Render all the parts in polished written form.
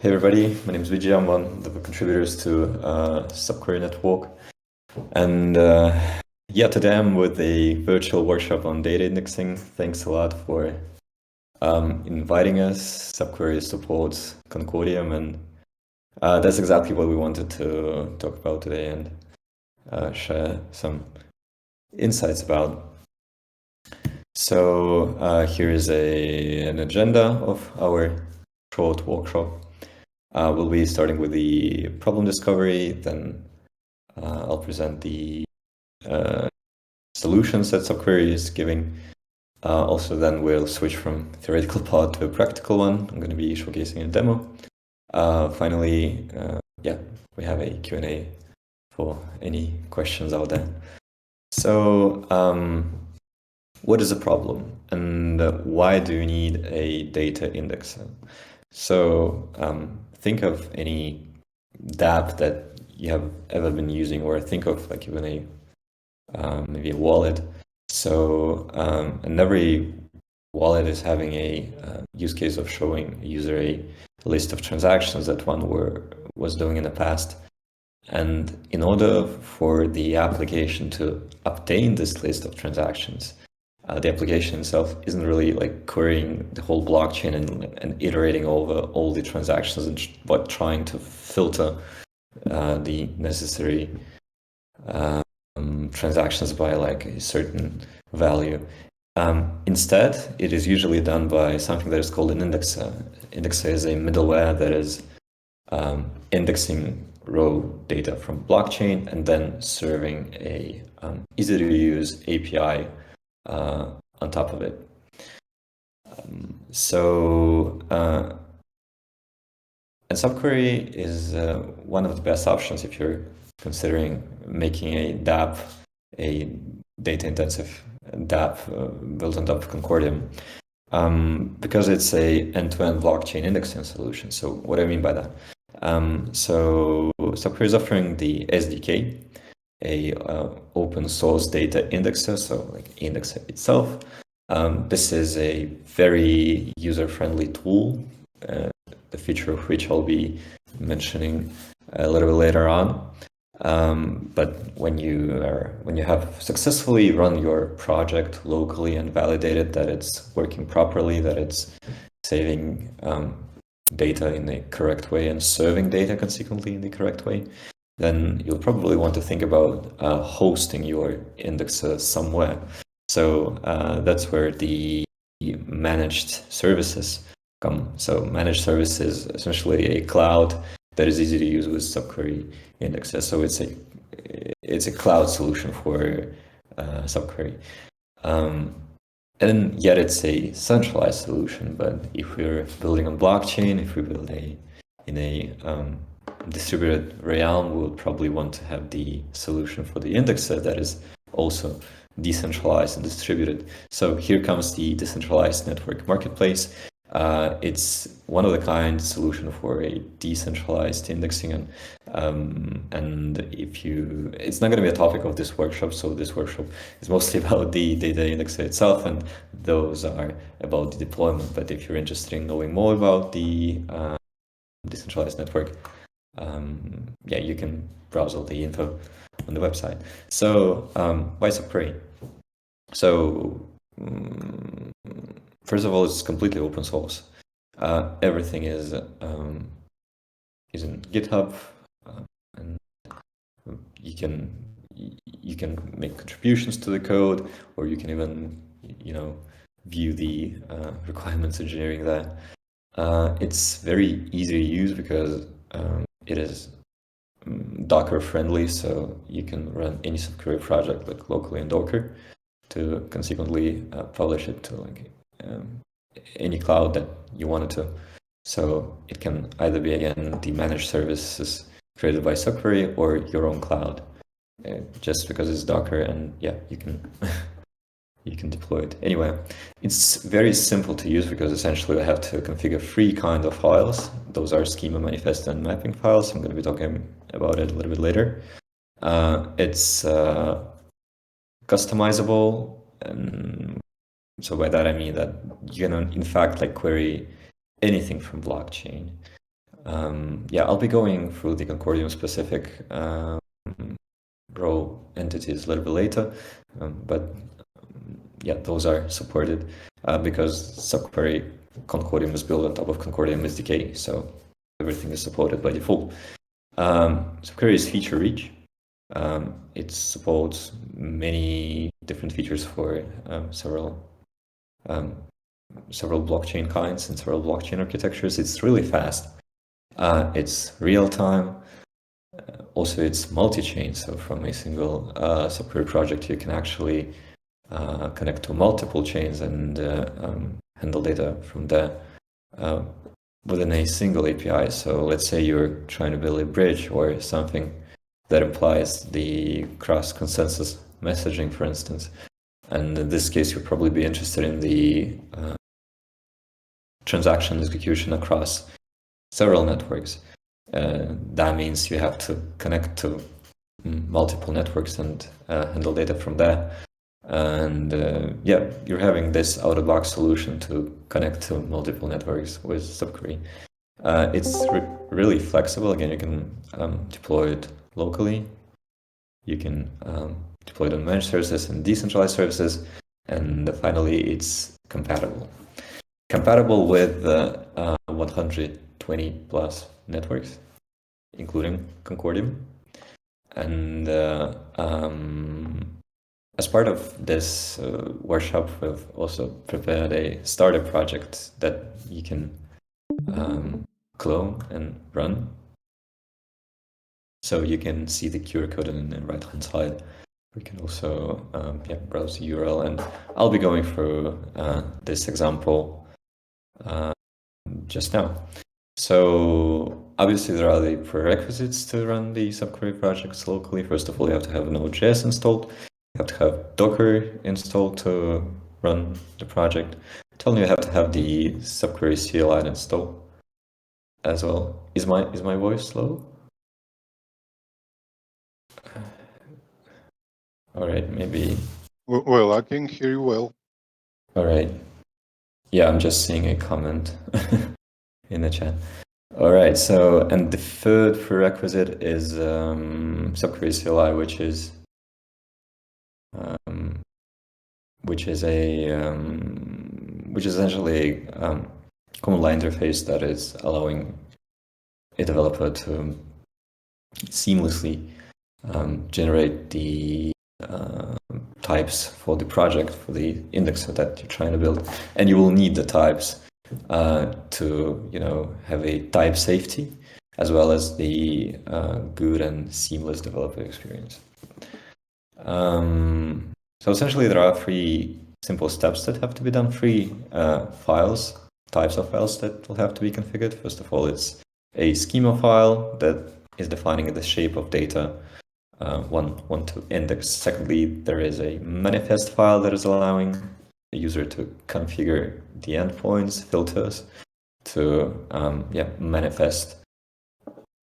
Hey everybody, my name is Vijay. I'm one of the contributors to SubQuery Network. And yeah, today I'm with a virtual workshop on data indexing. Thanks a lot for inviting us. SubQuery supports Concordium, and that's exactly what we wanted to talk about today and share some insights about. So here is an agenda of our short workshop. We'll be starting with the problem discovery, then I'll present the solutions that SubQuery is giving. Also, then we'll switch from theoretical part to a practical one. I'm going to be showcasing a demo. Finally, yeah, we have a Q&A for any questions out there. So, what is the problem, and why do you need a data indexer? So think of any dApp that you have ever been using, or think of like even maybe a wallet. So and every wallet is having a use case of showing a user a list of transactions that one was doing in the past. And in order for the application to obtain this list of transactions, the application itself isn't really like querying the whole blockchain and iterating over all the transactions but trying to filter the necessary transactions by like a certain value. Instead, it is usually done by something that is called an indexer. Indexer is a middleware that is indexing raw data from blockchain and then serving a easy to use API on top of it. And SubQuery is one of the best options if you're considering making a dApp, a data-intensive dApp built on top of Concordium, because it's a end-to-end blockchain indexing solution. So what do I mean by that? So SubQuery is offering the SDK, a open source data indexer, so like indexer itself. This is a very user-friendly tool, the feature of which I'll be mentioning a little bit later on. But when you have successfully run your project locally and validated that it's working properly, that it's saving data in the correct way and serving data consequently in the correct way, then you'll probably want to think about hosting your indexer somewhere. So that's where the managed services come. So managed service is essentially a cloud that is easy to use with SubQuery indexer. So it's a cloud solution for SubQuery. And yet it's a centralized solution. But if we're building on blockchain, if we build in a distributed realm, we'll probably want to have the solution for the indexer that is also decentralized and distributed. So here comes the decentralized network marketplace. It's one of the kind solution for a decentralized indexing, and it's not going to be a topic of this workshop. So this workshop is mostly about the data indexer itself, and those are about the deployment. But if you're interested in knowing more about the decentralized network, yeah, you can browse all the info on the website. So why SubQuery? So first of all, it's completely open source. Everything is in GitHub, and you can make contributions to the code, or you can even view the requirements engineering there. It's very easy to use because it is Docker friendly, so you can run any SubQuery project like locally in Docker to consequently publish it to like any cloud that you wanted to. So it can either be, again, the managed services created by SubQuery or your own cloud, just because it's Docker, and yeah, you can you can deploy it anywhere. It's very simple to use because essentially I have to configure three kind of files. Those are schema, manifest, and mapping files. I'm going to be talking about it a little bit later. It's customizable, and so by that I mean that you can in fact like query anything from blockchain. Yeah, I'll be going through the Concordium specific row entities a little bit later, but yeah, those are supported because SubQuery Concordium is built on top of Concordium SDK, so everything is supported by default. SubQuery is feature rich. It supports many different features for several blockchain kinds and several blockchain architectures. It's really fast. It's real time. Also, it's multi-chain. So from a single SubQuery project, you can actually connect to multiple chains and handle data from there within a single API. So let's say you're trying to build a bridge or something that implies the cross-consensus messaging, for instance. And in this case, you'll probably be interested in the transaction execution across several networks. That means you have to connect to multiple networks and handle data from there. And yeah, you're having this out-of-box solution to connect to multiple networks with SubQuery. It's really flexible. Again, you can deploy it locally. You can deploy it on managed services and decentralized services. And finally, it's compatible. Compatible with 120 plus networks, including Concordium. And as part of this workshop, we've also prepared a starter project that you can clone and run. So you can see the QR code on the right-hand side. We can also browse the URL, and I'll be going through this example just now. So obviously there are the prerequisites to run the SubQuery projects locally. First of all, you have to have Node.js installed. You have to have Docker installed to run the project. Telling you have to have the SubQuery CLI installed as well. Is my voice slow? All right, maybe. Well, I can hear you well. All right. Yeah, I'm just seeing a comment in the chat. All right, so, and the third prerequisite is SubQuery CLI, which is essentially a command line interface that is allowing a developer to seamlessly generate the types for the project, for the index that you're trying to build, and you will need the types to have a type safety as well as the good and seamless developer experience. So essentially, there are three simple steps that have to be done. Three types of files that will have to be configured. First of all, it's a schema file that is defining the shape of data one to index. Secondly, there is a manifest file that is allowing the user to configure the endpoints, filters to manifest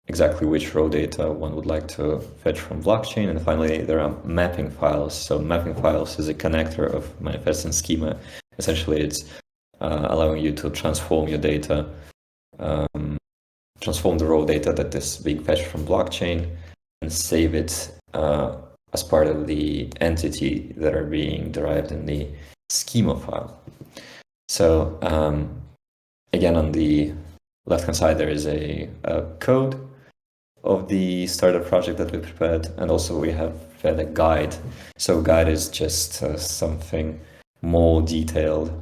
exactly which raw data one would like to fetch from blockchain. And finally, there are mapping files. So mapping files is a connector of manifest and schema. Essentially, it's allowing you to transform your data, transform the raw data that is being fetched from blockchain and save it as part of the entity that are being derived in the schema file. So again, on the left-hand side, there is a code of the starter project that we prepared, and also we have prepared a guide. So guide is just something more detailed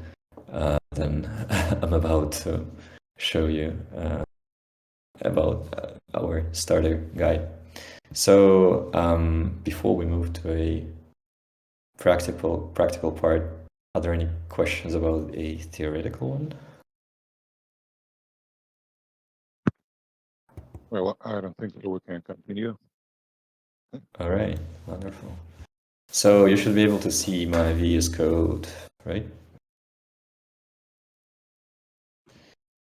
than I'm about to show you about our starter guide. So before we move to a practical part, are there any questions about a theoretical one? Well, I don't think so. We can continue. All right, wonderful. So you should be able to see my VS Code, right?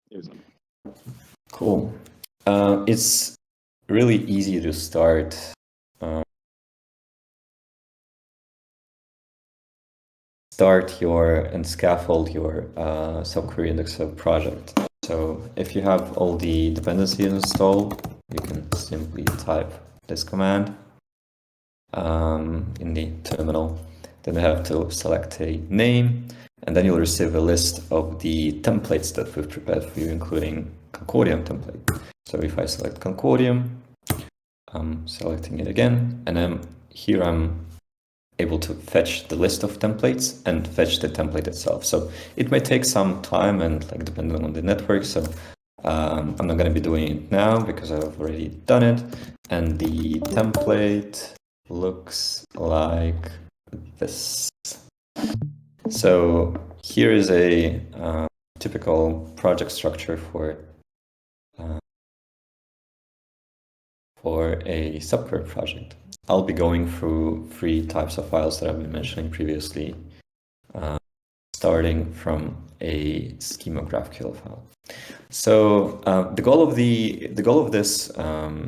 Yes. Cool. It's really easy to start and scaffold your SubQuery index project. So if you have all the dependencies installed, you can simply type this command in the terminal. Then you have to select a name, and then you'll receive a list of the templates that we've prepared for you, including Concordium template. So if I select Concordium, I'm selecting it again, and then here I'm able to fetch the list of templates and fetch the template itself. So it may take some time and depending on the network. So I'm not going to be doing it now because I've already done it. And the template looks like this. So here is a typical project structure for a SubQuery project. I'll be going through 3 types of files that I've been mentioning previously, starting from a schema GraphQL file. So the goal of this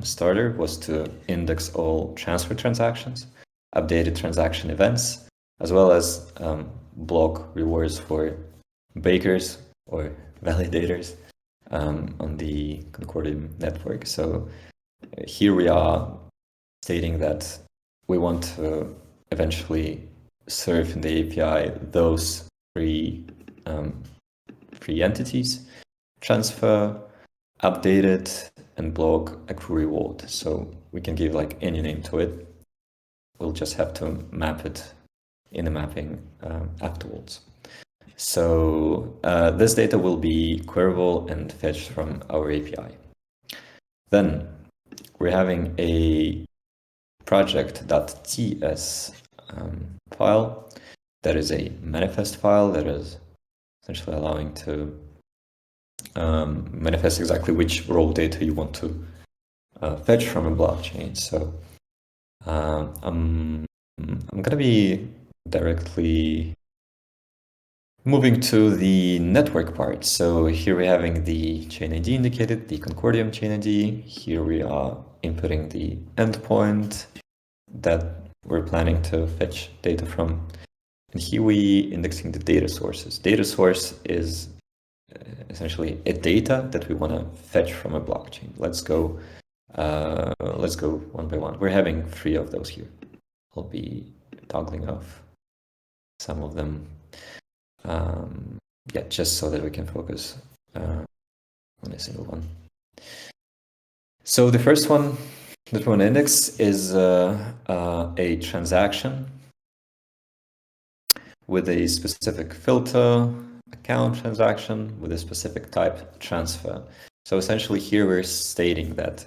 starter was to index all transfer transactions, updated transaction events, as well as block rewards for bakers or validators on the Concordium network. So here we are stating that we want to eventually serve in the API those three entities: transfer, updated, and block accrue reward. So we can give any name to it. We'll just have to map it in the mapping afterwards. So this data will be queryable and fetched from our API. Then we're having a project.ts file that is a manifest file that is essentially allowing to manifest exactly which raw data you want to fetch from a blockchain. So I'm going to be directly moving to the network part. So here we're having the chain ID indicated, the Concordium chain ID. Here we are inputting the endpoint that we're planning to fetch data from. And here we indexing the data sources. Data source is essentially a data that we want to fetch from a blockchain. Let's go one by one. We're having 3 of those here. I'll be toggling off some of them. Just so that we can focus on a single one. So the first one that we want to index is a transaction with a specific filter, account transaction with a specific type transfer. So essentially here we're stating that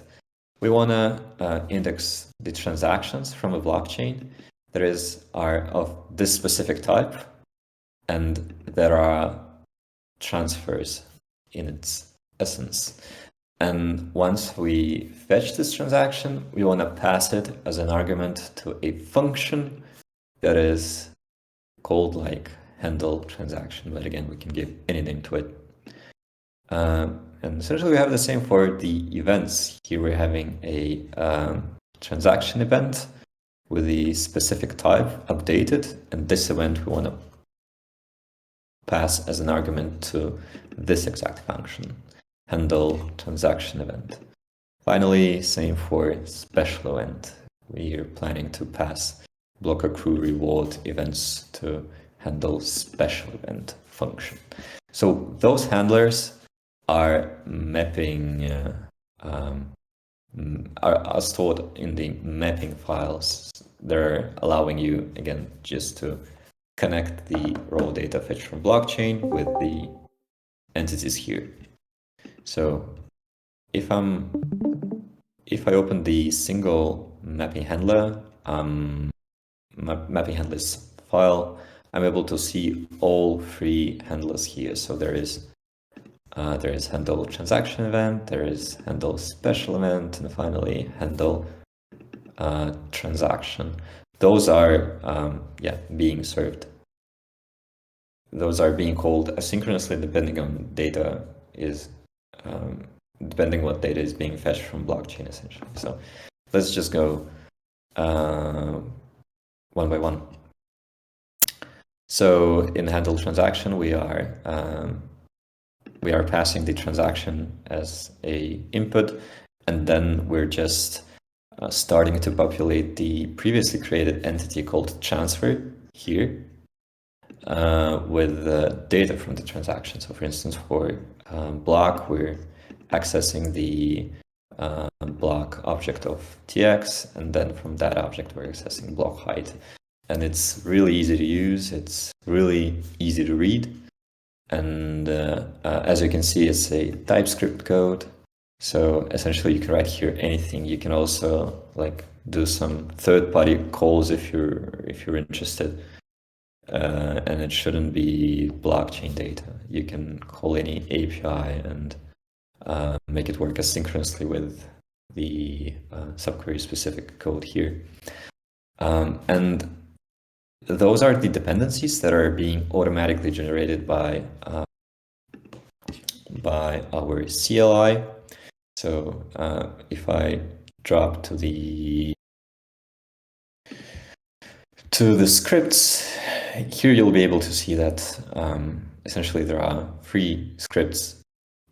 we want to index the transactions from a blockchain that are of this specific type, and there are transfers in its essence. And once we fetch this transaction, we want to pass it as an argument to a function that is called handle transaction, but again, we can give any name to it. And essentially we have the same for the events. Here we're having a transaction event with the specific type updated, and this event we want to pass as an argument to this exact function, handle transaction event. Finally, same for special event. We are planning to pass block accrue reward events to handle special event function. So those handlers are mapping, are stored in the mapping files. They're allowing you, again, just to connect the raw data fetched from blockchain with the entities here. So if I open the single mapping handler, mapping handlers file, I'm able to see all 3 handlers here. So there is handle transaction event, there is handle special event, and finally handle transaction. Those are being served. Those are being called asynchronously depending on data is depending what data is being fetched from blockchain essentially. So let's just go one by one. So in handle transaction, we are we are passing the transaction as a input, and then we're just starting to populate the previously created entity called transfer here with data from the transaction. So for instance, for block, we're accessing the block object of tx, and then from that object we're accessing block height. And it's really easy to use, it's really easy to read, and as you can see, it's a TypeScript code. So essentially you can write here anything. You can also like do some third-party calls if you're interested, and it shouldn't be blockchain data. You can call any API and make it work asynchronously with the SubQuery specific code here. And those are the dependencies that are being automatically generated by our CLI. So if I drop to the scripts, here you'll be able to see that essentially there are 3 scripts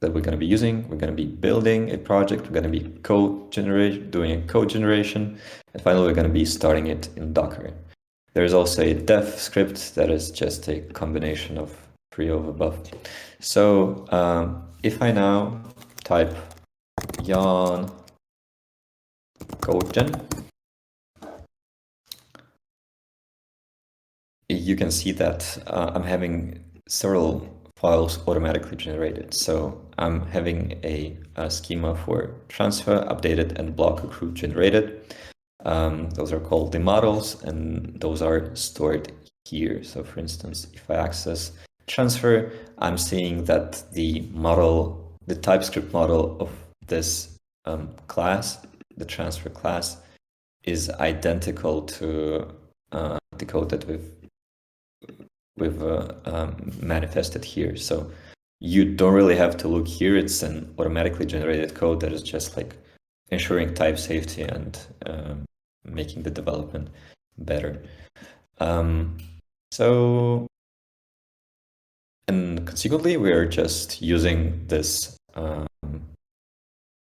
that we're going to be using. We're going to be building a project, we're going to be doing a code generation, and finally we're going to be starting it in Docker. There's also a dev script that is just a combination of 3 of above. So if I now type yarn code gen, you can see that I'm having several files automatically generated. So I'm having a schema for transfer, updated, and block accrue generated. Those are called the models, and those are stored here. So for instance, if I access transfer, I'm seeing that the model, the TypeScript model of this class, the transfer class, is identical to the code that we've manifested here. So you don't really have to look here. It's an automatically generated code that is just like ensuring type safety and making the development better. So, and consequently, we are just using this,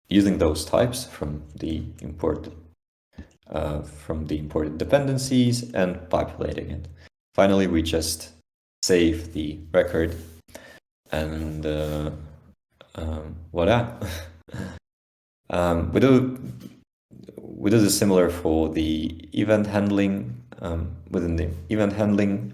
using those types from the imported dependencies and populating it. Finally, we just save the record, and voila. We do this similar for the event handling. Within the event handling,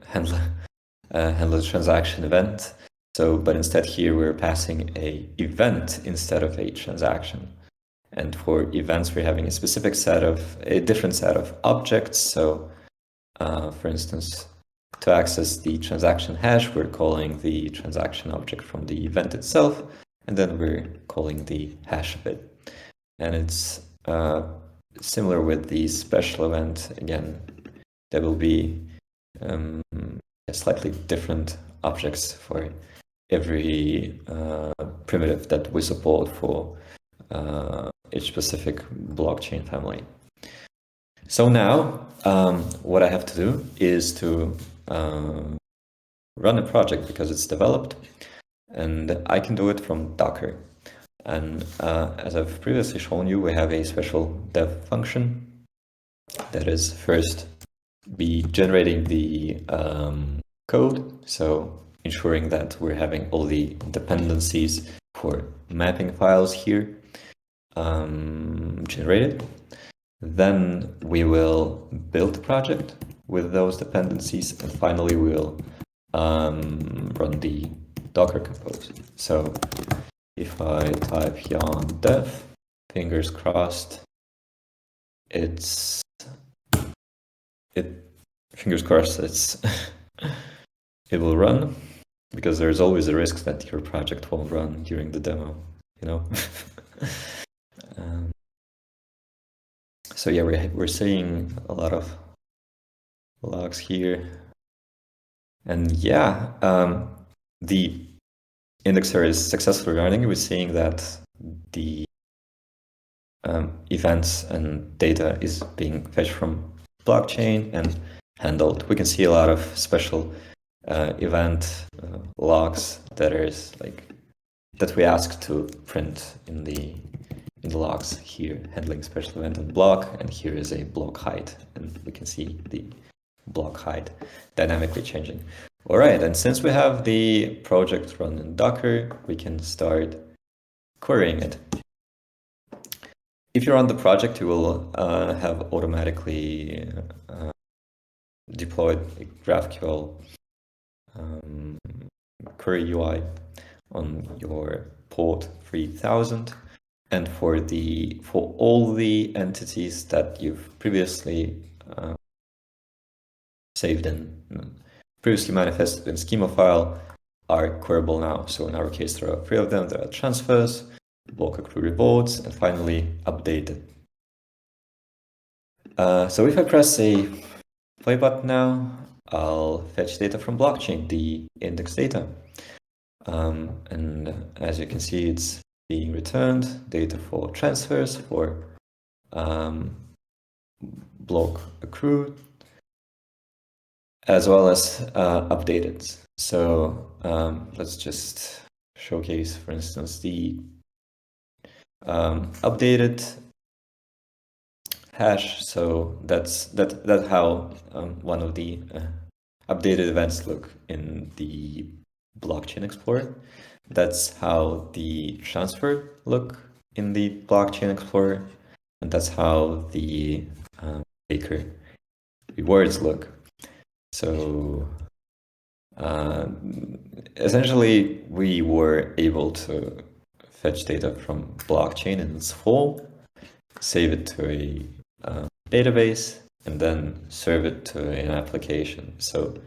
handle transaction event. So, but instead here we're passing a event instead of a transaction. And for events, we're having a different set of objects. So, for instance, to access the transaction hash, we're calling the transaction object from the event itself, and then we're calling the hash of it. And it's similar with the special event. Again, there will be slightly different objects for every primitive that we support for each specific blockchain family. So now what I have to do is to run a project because it's developed, and I can do it from Docker. And as I've previously shown you, we have a special dev function that is first be generating the code, so ensuring that we're having all the dependencies for mapping files here generated. Then we will build the project with those dependencies, and finally we will run the Docker compose. So if I type yarn dev, fingers crossed, fingers crossed it will run, because there's always a risk that your project won't run during the demo, you know. So yeah, we're seeing a lot of logs here, and yeah, the indexer is successfully running. We're seeing that the events and data is being fetched from blockchain and handled. We can see a lot of special event logs that we ask to print in the logs here, handling special event and block, and here is a block height, and we can see the block height dynamically changing. All right, and since we have the project run in Docker, we can start querying it. If you're on the project, you will have automatically deployed a GraphQL query UI on your port 3000. And for all the entities that you've previously saved in, previously manifested in schema file, are queryable now. So in our case, there are 3 of them. There are transfers, block accrue rewards, and finally updated. So if I press a play button now, I'll fetch data from blockchain, the index data. And as you can see, it's being returned, data for transfers, for block accrued, as well as updated. So let's just showcase, for instance, the updated hash. So that's how one of the updated events look in the blockchain explorer. That's how the transfer look in the blockchain explorer, and that's how the baker rewards look. So essentially, we were able to fetch data from blockchain in its form, save it to a database, and then serve it to an application. So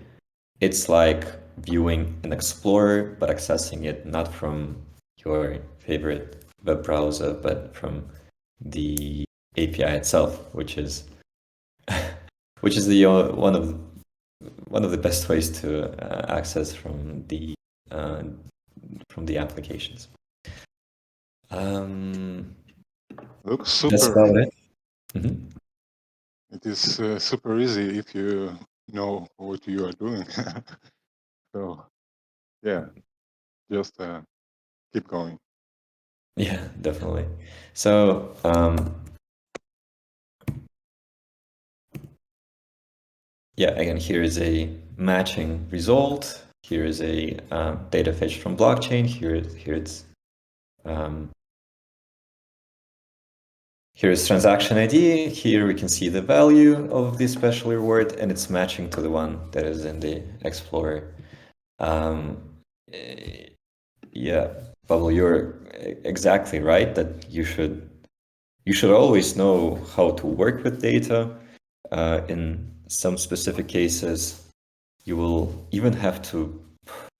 it's like viewing an explorer, but accessing it not from your favorite web browser, but from the API itself, which is the one of the best ways to access from the applications. Looks That's super. about it. Mm-hmm. It is super easy if you know what you are doing. So, yeah, just keep going. Yeah, definitely. So yeah, again, here is a matching result. Here is a data fetched from blockchain. Here is transaction ID. Here we can see the value of the special reward, and it's matching to the one that is in the Explorer. Yeah, Pablo, you're exactly right that you should always know how to work with data. In some specific cases, you will even have to,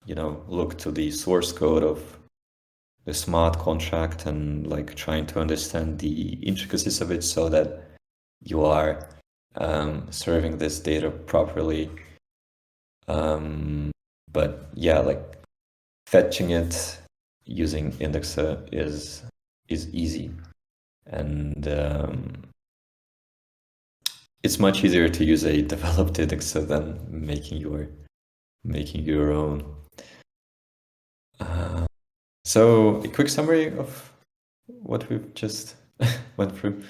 look to the source code of the smart contract and like trying to understand the intricacies of it so that you are serving this data properly. But yeah, like fetching it using Indexer is easy, and it's much easier to use a developed Indexer than making your own. So a quick summary of what we've just went through.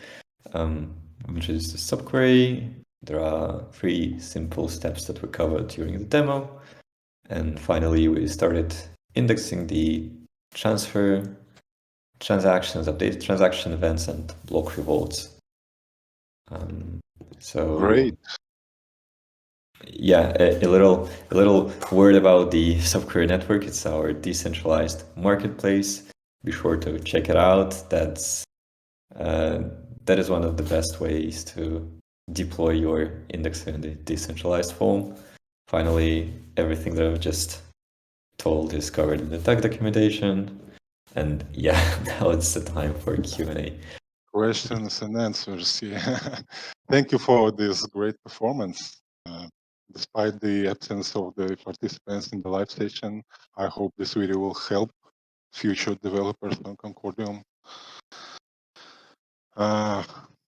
Which is the SubQuery. There are 3 simple steps that we covered during the demo. And finally, we started indexing the transfer transactions, updated transaction events, and block rewards. So Great. yeah, a little word about the SubQuery network. It's our decentralized marketplace. Be sure to check it out. That is one of the best ways to deploy your index in the decentralized form. Finally, everything that I've just told is covered in the tag documentation. And yeah, now it's the time for Q&A. Questions and answers. Yeah. Thank you for this great performance. Despite the absence of the participants in the live session, I hope this video will help future developers on Concordium.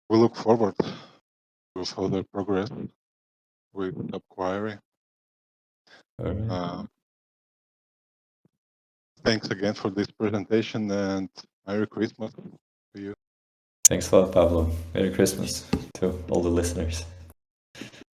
We look forward to further progress with SubQuery. All right. Thanks again for this presentation, and Merry Christmas to you. Thanks a lot, Pablo. Merry Christmas to all the listeners.